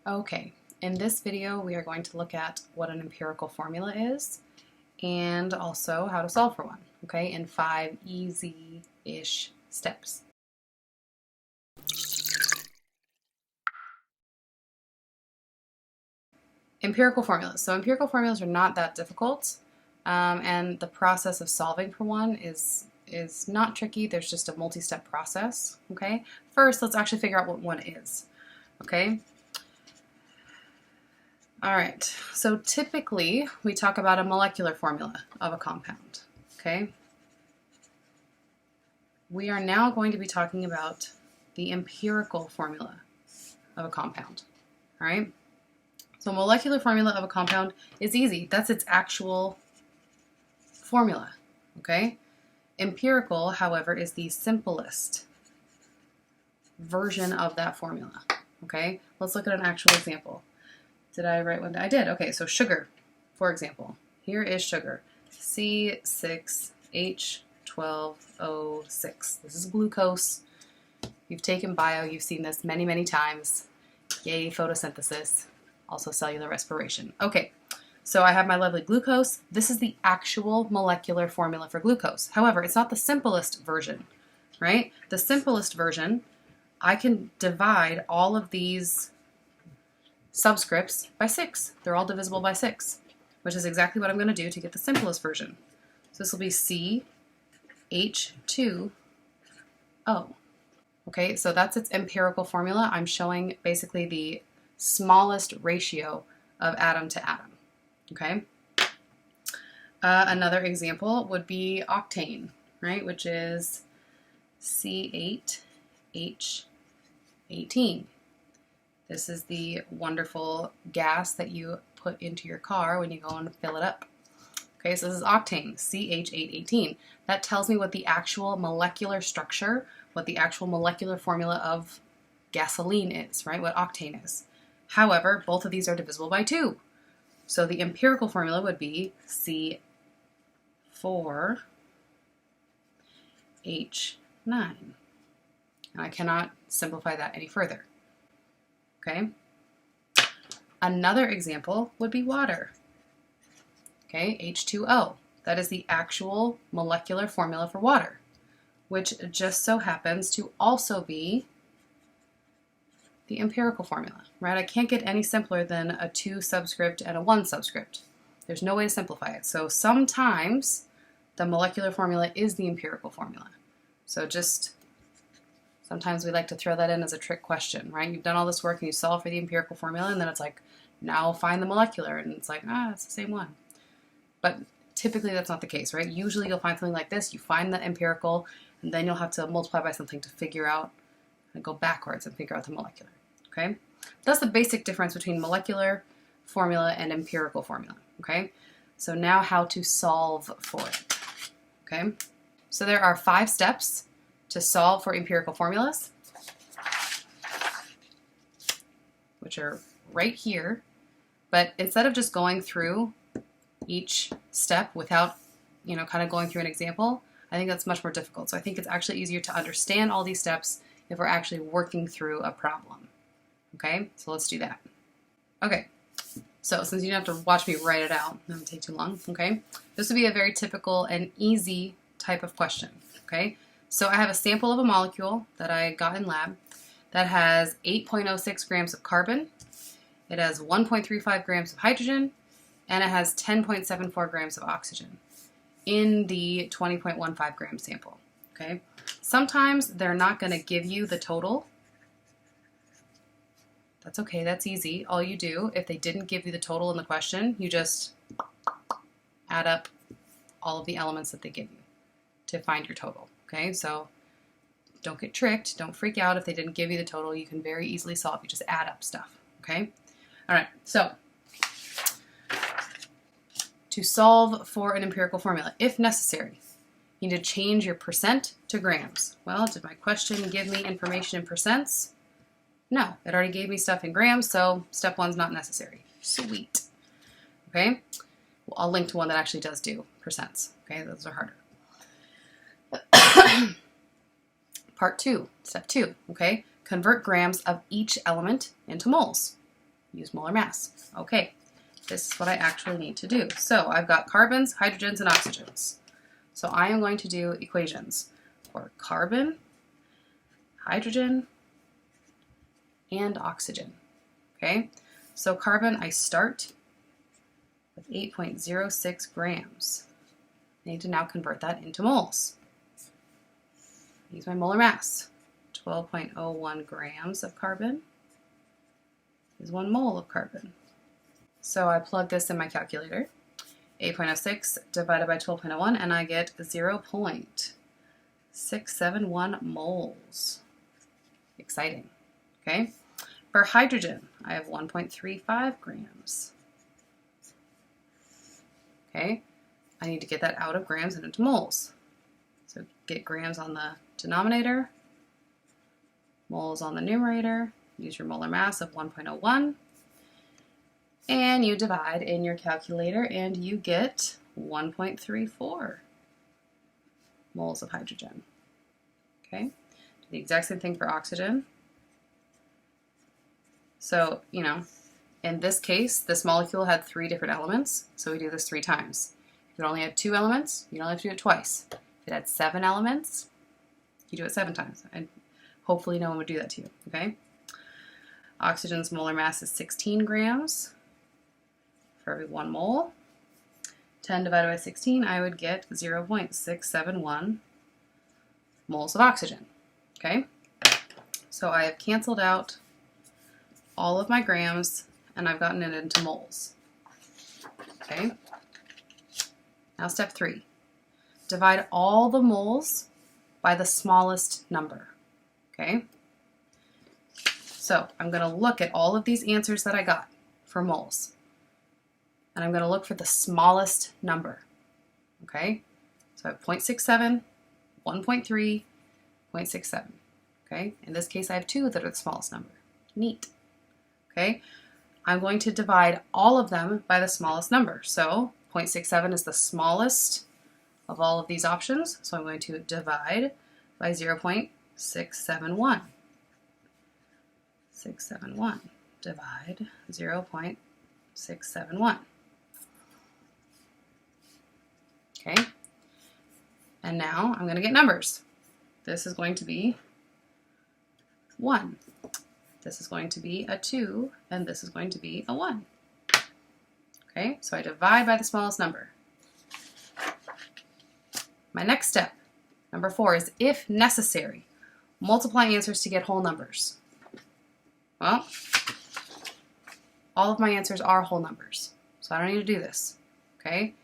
Okay, in this video we are going to look at what an empirical formula is and also how to solve for one, okay, in 5 easy-ish steps. Empirical formulas. So empirical formulas are not that difficult, and the process of solving for one is not tricky. There's just a multi-step process, okay? First, let's actually figure out what one is, okay? All right, so typically we talk about a molecular formula of a compound, okay? We are now going to be talking about the empirical formula of a compound, all right? So molecular formula of a compound is easy. That's its actual formula, okay? Empirical, however, is the simplest version of that formula, okay? Let's look at an actual example. Did I write one? I did. Okay, so sugar, for example. Here is sugar, C6H12O6. This is glucose. You've taken bio, you've seen this many, many times. Yay, photosynthesis, also cellular respiration. Okay, so I have my lovely glucose. This is the actual molecular formula for glucose. However, it's not the simplest version, right? The simplest version, I can divide all of these subscripts by 6. They're all divisible by 6, which is exactly what I'm going to do to get the simplest version. So this will be CH2O. Okay, so that's its empirical formula. I'm showing basically the smallest ratio of atom to atom. Okay. Another example would be octane, right, which is C8H18. This is the wonderful gas that you put into your car when you go and fill it up. Okay, so this is octane, CH818. That tells me what the actual molecular structure, what the actual molecular formula of gasoline is, right? What octane is. However, both of these are divisible by 2. So the empirical formula would be C4H9. And I cannot simplify that any further. Okay. Another example would be water. Okay, H2O. That is the actual molecular formula for water, which just so happens to also be the empirical formula, right? I can't get any simpler than a 2 subscript and a 1 subscript. There's no way to simplify it. So sometimes the molecular formula is the empirical formula. So just sometimes we like to throw that in as a trick question, right? You've done all this work and you solve for the empirical formula, and then it's like, now find the molecular, and it's like, it's the same one. But typically that's not the case, right? Usually you'll find something like this, you find the empirical, and then you'll have to multiply by something to figure out, and go backwards and figure out the molecular, okay? That's the basic difference between molecular formula and empirical formula, okay? So now how to solve for it, okay? So there are 5 steps to solve for empirical formulas, which are right here. But instead of just going through each step without, kind of going through an example, I think that's much more difficult. So I think it's actually easier to understand all these steps if we're actually working through a problem. Okay, so let's do that. Okay, so since you don't have to watch me write it out, it doesn't take too long, okay? This would be a very typical and easy type of question, okay? So I have a sample of a molecule that I got in lab that has 8.06 grams of carbon, it has 1.35 grams of hydrogen, and it has 10.74 grams of oxygen in the 20.15 gram sample, okay? Sometimes they're not going to give you the total. That's okay, that's easy. All you do, if they didn't give you the total in the question, you just add up all of the elements that they give you to find your total. Okay, so don't get tricked. Don't freak out if they didn't give you the total. You can very easily solve. You just add up stuff. Okay? All right, so to solve for an empirical formula, if necessary, you need to change your percent to grams. Well, did my question give me information in percents? No, it already gave me stuff in grams, so step 1's not necessary. Sweet. Okay? Well, I'll link to one that actually does do percents. Okay, those are harder. Part 2, step 2, okay? Convert grams of each element into moles. use molar mass. Okay, this is what I actually need to do. So I've got carbons, hydrogens, and oxygens. So I am going to do equations for carbon, hydrogen, and oxygen. Okay, so carbon, I start with 8.06 grams. I need to now convert that into moles. Use my molar mass. 12.01 grams of carbon is 1 mole of carbon. So I plug this in my calculator. 8.06 divided by 12.01, and I get 0.671 moles. Exciting. Okay. For hydrogen, I have 1.35 grams. Okay. I need to get that out of grams and into moles. So get grams on the denominator, moles on the numerator, use your molar mass of 1.01, and you divide in your calculator and you get 1.34 moles of hydrogen. Okay, do the exact same thing for oxygen. So, in this case, this molecule had 3 different elements, so we do this 3 times. If it only had 2 elements, you don't have to do it twice. If it had 7 elements, you do it 7 times, and hopefully no one would do that to you, okay? Oxygen's molar mass is 16 grams for every 1 mole. 10 divided by 16, I would get 0.671 moles of oxygen, okay? So I have canceled out all of my grams, and I've gotten it into moles, okay? Now step 3, divide all the moles by the smallest number, okay? So I'm going to look at all of these answers that I got for moles, and I'm going to look for the smallest number, okay? So I have 0.67, 1.3, 0.67, okay? In this case, I have 2 that are the smallest number. Neat, okay? I'm going to divide all of them by the smallest number. So 0.67 is the smallest of all of these options, so I'm going to divide by 0.671. 671 divide 0.671. Okay, and now I'm going to get numbers. This is going to be 1. This is going to be a 2, and this is going to be a 1. Okay, so I divide by the smallest number. My next step, number 4, is if necessary, multiply answers to get whole numbers. Well, all of my answers are whole numbers, so I don't need to do this, okay?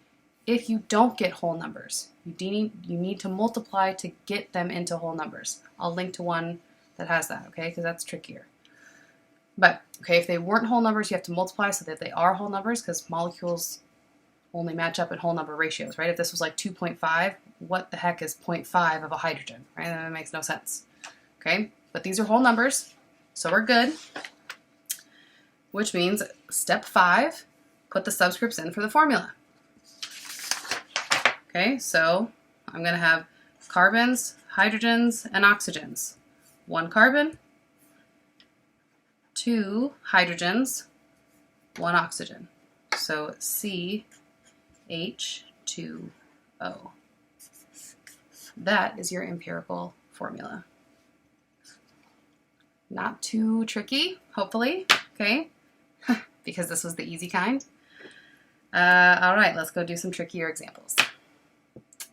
If you don't get whole numbers, you need to multiply to get them into whole numbers. I'll link to one that has that, okay, because that's trickier. But, okay, if they weren't whole numbers, you have to multiply so that they are whole numbers, because molecules only match up in whole number ratios, right? If this was like 2.5, what the heck is 0.5 of a hydrogen, right? That makes no sense, okay? But these are whole numbers, so we're good, which means step 5, put the subscripts in for the formula. Okay, so I'm going to have carbons, hydrogens, and oxygens. 1 carbon, 2 hydrogens, 1 oxygen. So CH2O. That is your empirical formula. Not too tricky, hopefully, okay? Because this was the easy kind. All right, let's go do some trickier examples.